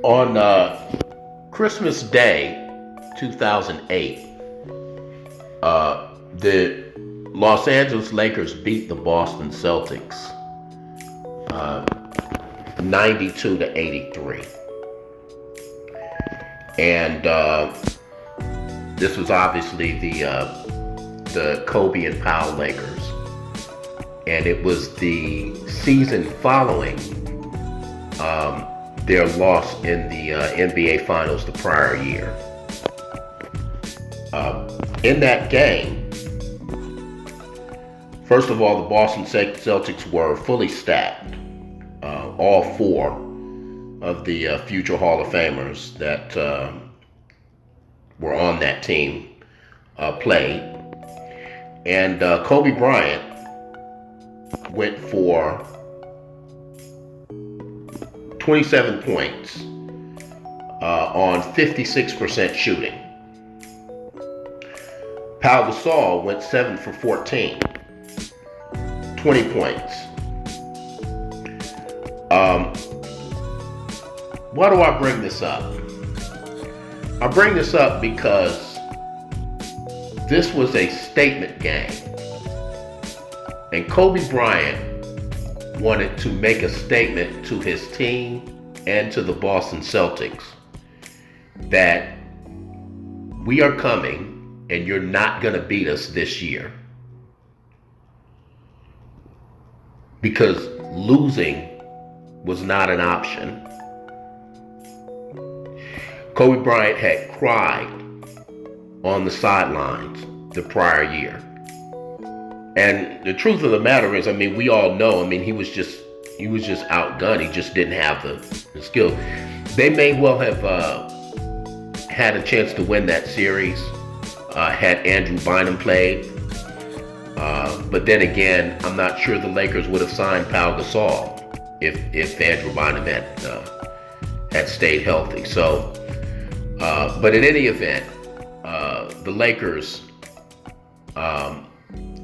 On Christmas Day, 2008, the Los Angeles Lakers beat the Boston Celtics 92 to 83. And this was obviously the Kobe and Powell Lakers. And it was the season following their loss in the NBA Finals the prior year. In that game, first of all, the Boston Celtics were fully stacked. All four of the future Hall of Famers that were on that team played. And Kobe Bryant went for 27 points on 56% shooting. Pau Gasol went 7 for 14, 20 points. Why do I bring this up? I bring this up because this was a statement game. And Kobe Bryant wanted to make a statement to his team and to the Boston Celtics that we are coming and you're not going to beat us this year. Because losing was not an option. Kobe Bryant had cried on the sidelines the prior year. And the truth of the matter is, we all know, he was just outgunned. He just didn't have the skill. They may well have had a chance to win that series had Andrew Bynum played. But then again, I'm not sure the Lakers would have signed Pau Gasol if Andrew Bynum had stayed healthy. So, but in any event, the Lakers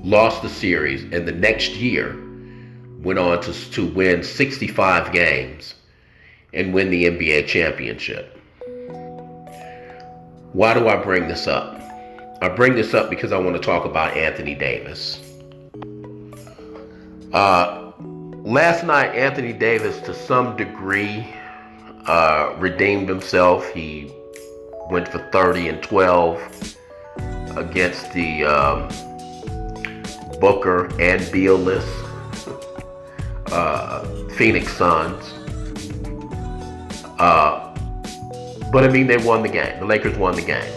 lost the series, and the next year went on to win 65 games and win the NBA championship. Why do I bring this up? I bring this up because I want to talk about Anthony Davis. Last night, Anthony Davis, to some degree, redeemed himself. He went for 30 and 12 against the Booker and Beal-less Phoenix Suns. But they won the game. The Lakers won the game.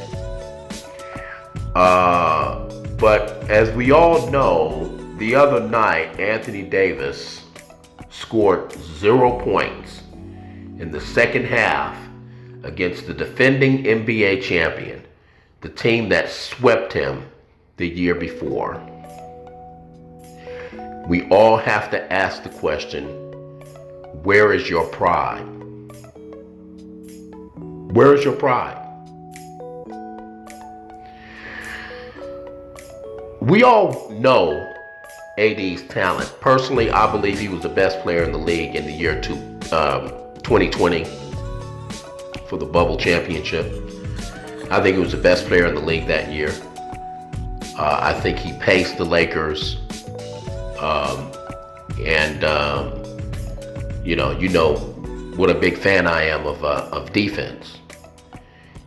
But as we all know, the other night, Anthony Davis scored 0 points in the second half against the defending NBA champion, the team that swept him the year before. We all have to ask the question, where is your pride? Where is your pride? We all know AD's talent. Personally, I believe he was the best player in the league in the year 2020 for the bubble championship. I think he was the best player in the league that year. I think he paced the Lakers. You know what a big fan I am of defense.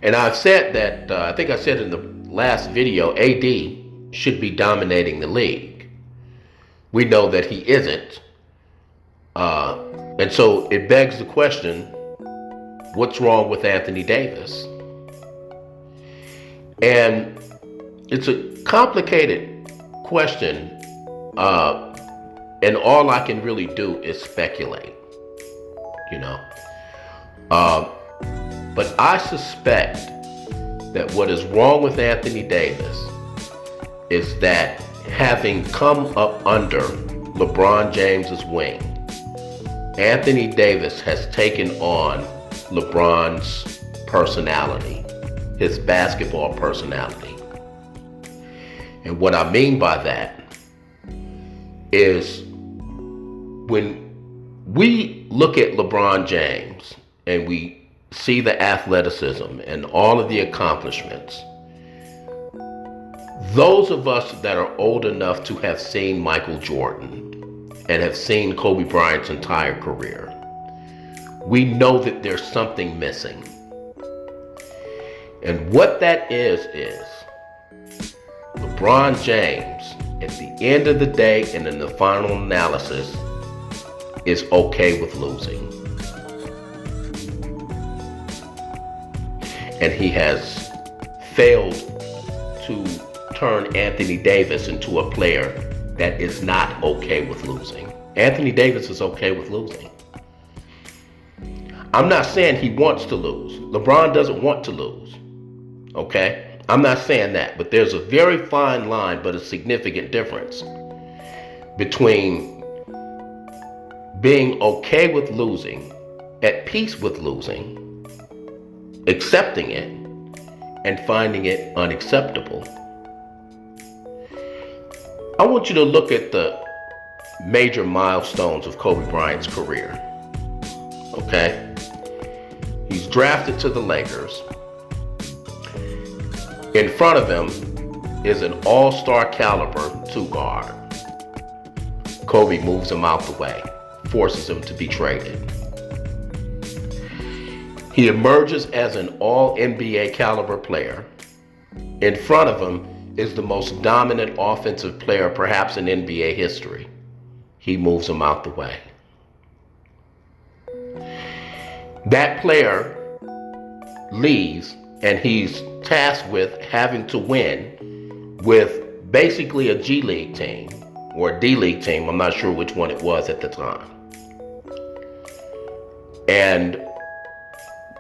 And I've said that, I think I said in the last video, AD should be dominating the league. We know that he isn't. And so it begs the question, what's wrong with Anthony Davis? And it's a complicated question, and all I can really do is speculate, But I suspect that what is wrong with Anthony Davis is that having come up under LeBron James's wing, Anthony Davis has taken on LeBron's personality, his basketball personality. And what I mean by that is when we look at LeBron James and we see the athleticism and all of the accomplishments, those of us that are old enough to have seen Michael Jordan and have seen Kobe Bryant's entire career, we know that there's something missing. And what that is LeBron James, at the end of the day and in the final analysis, is okay with losing. And he has failed to turn Anthony Davis into a player that is not okay with losing. Anthony Davis is okay with losing. I'm not saying he wants to lose. LeBron doesn't want to lose. Okay? I'm not saying that. But there's a very fine line, but a significant difference between being okay with losing, at peace with losing, accepting it, and finding it unacceptable. I want you to look at the major milestones of Kobe Bryant's career. Okay? He's drafted to the Lakers. In front of him is an all-star caliber two guard. Kobe moves him out the way, forces him to be traded. He emerges as an all-NBA caliber player. In front of him is the most dominant offensive player perhaps in NBA history. He moves him out the way. That player leaves, and he's tasked with having to win with basically a G League team or a D League team. I'm not sure which one it was at the time. And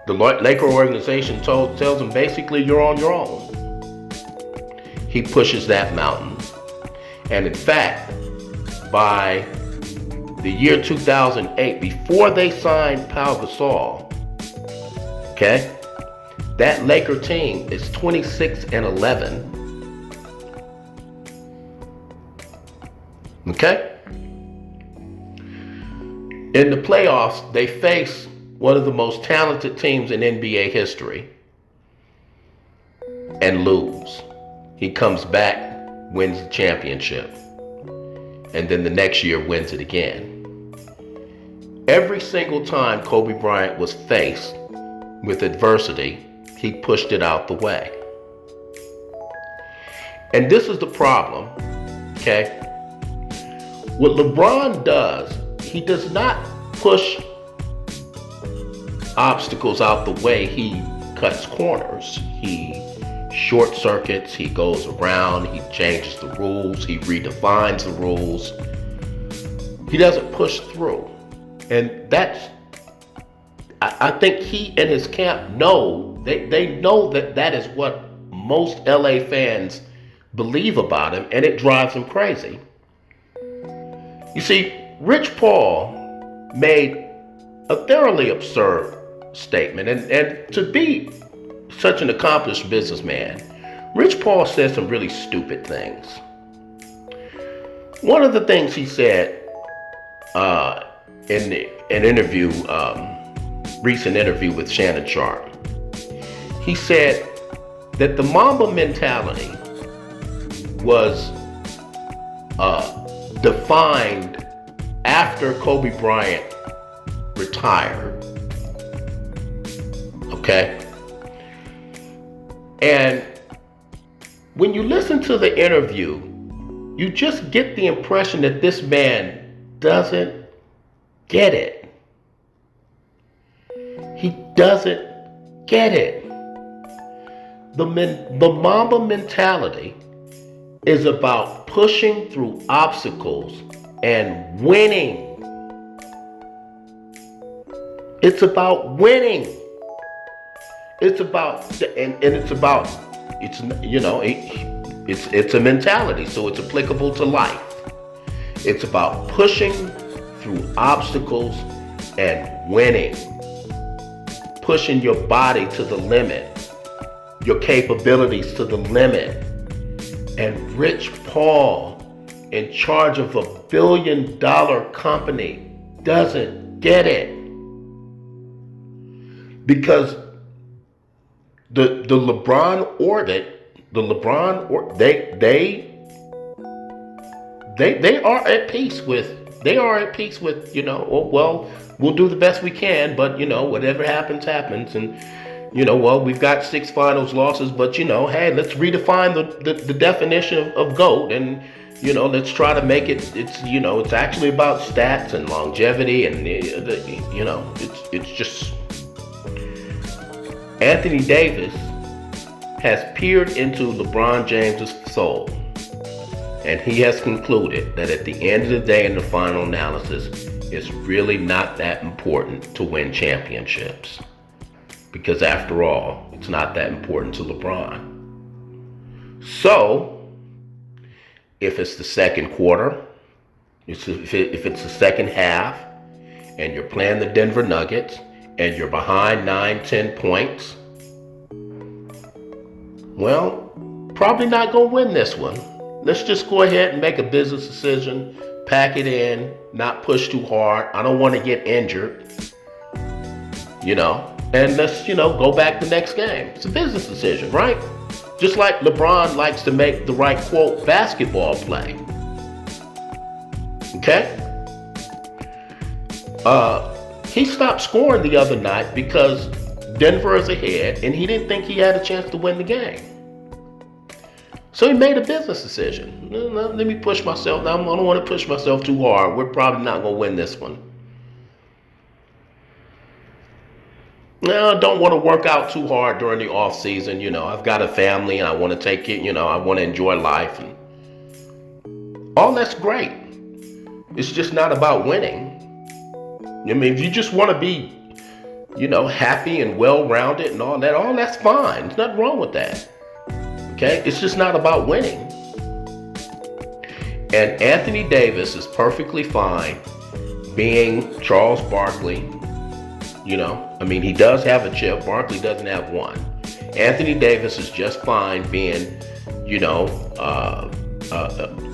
the Laker organization tells him basically, you're on your own. He pushes that mountain. And in fact, by the year 2008, before they signed Pau Gasol, okay, that Laker team is 26-11. Okay? In the playoffs, they face one of the most talented teams in NBA history and lose. He comes back, wins the championship, and then the next year wins it again. Every single time Kobe Bryant was faced with adversity, he pushed it out the way. And this is the problem, okay? What LeBron does, he does not push obstacles out the way. He cuts corners. He short circuits. He goes around. He changes the rules. He redefines the rules. He doesn't push through. And that's, I think he and his camp know, they know that that is what most LA fans believe about him, and it drives him crazy. You see, Rich Paul made a thoroughly absurd statement, and to be such an accomplished businessman, Rich Paul said some really stupid things. One of the things he said in an interview, recent interview with Shannon Sharp, he said that the Mamba mentality was defined after Kobe Bryant retired. Okay? And when you listen to the interview, you just get the impression that this man doesn't get it. He doesn't get it. The Mamba mentality is about pushing through obstacles and winning. It's about winning. It's about, it's a mentality, so it's applicable to life. It's about pushing through obstacles and winning. Pushing your body to the limit, your capabilities to the limit. And Rich Paul, in charge of $1 billion company, doesn't get it. because the LeBron orbit, they are at peace with. They are at peace with, well, we'll do the best we can, but, whatever happens, happens. And, well, we've got 6 finals losses, but, hey, let's redefine the definition of GOAT. And, let's try to make it, it's actually about stats and longevity. And, it's just, Anthony Davis has peered into LeBron James's soul. And he has concluded that at the end of the day, in the final analysis, it's really not that important to win championships. Because after all, it's not that important to LeBron. So, if it's the second quarter, if it's the second half, and you're playing the Denver Nuggets, and you're behind 9-10 points, well, probably not going to win this one. Let's just go ahead and make a business decision, pack it in, not push too hard. I don't want to get injured, and let's, go back the next game. It's a business decision, right? Just like LeBron likes to make the right, quote, basketball play. Okay? He stopped scoring the other night because Denver is ahead and he didn't think he had a chance to win the game. So he made a business decision. Let me push myself. I don't want to push myself too hard. We're probably not going to win this one. No, I don't want to work out too hard during the off season. I've got a family and I want to take it. I want to enjoy life. And all that's great. It's just not about winning. If you just want to be, happy and well-rounded and all that's fine. There's nothing wrong with that. Okay? It's just not about winning. And Anthony Davis is perfectly fine being Charles Barkley. He does have a chip. Barkley doesn't have one. Anthony Davis is just fine being,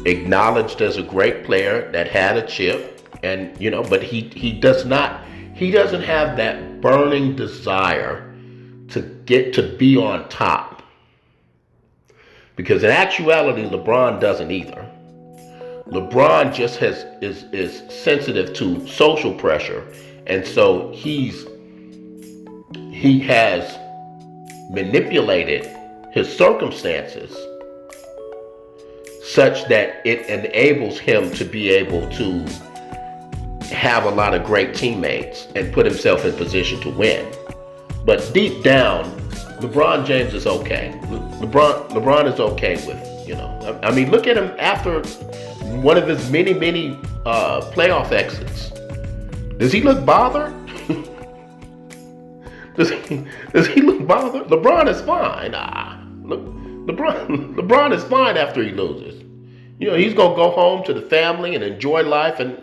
acknowledged as a great player that had a chip. And, but he doesn't have that burning desire to get to be on top. Because in actuality, LeBron doesn't either. LeBron just is sensitive to social pressure. And so he has manipulated his circumstances such that it enables him to be able to have a lot of great teammates and put himself in position to win. But deep down, LeBron James is okay. LeBron is okay with, look at him after one of his many playoff exits. Does he look bothered? Does he look bothered? LeBron is fine. LeBron is fine after he loses. He's gonna go home to the family and enjoy life, and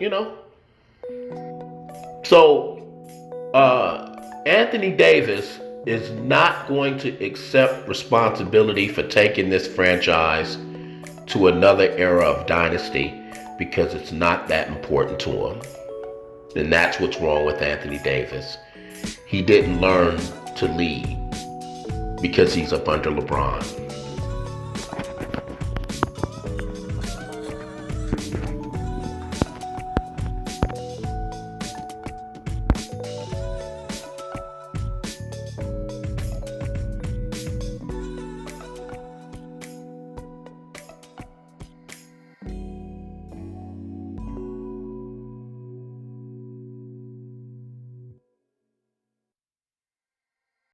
So Anthony Davis is not going to accept responsibility for taking this franchise to another era of dynasty because it's not that important to him. And that's what's wrong with Anthony Davis. He didn't learn to lead because he's up under LeBron.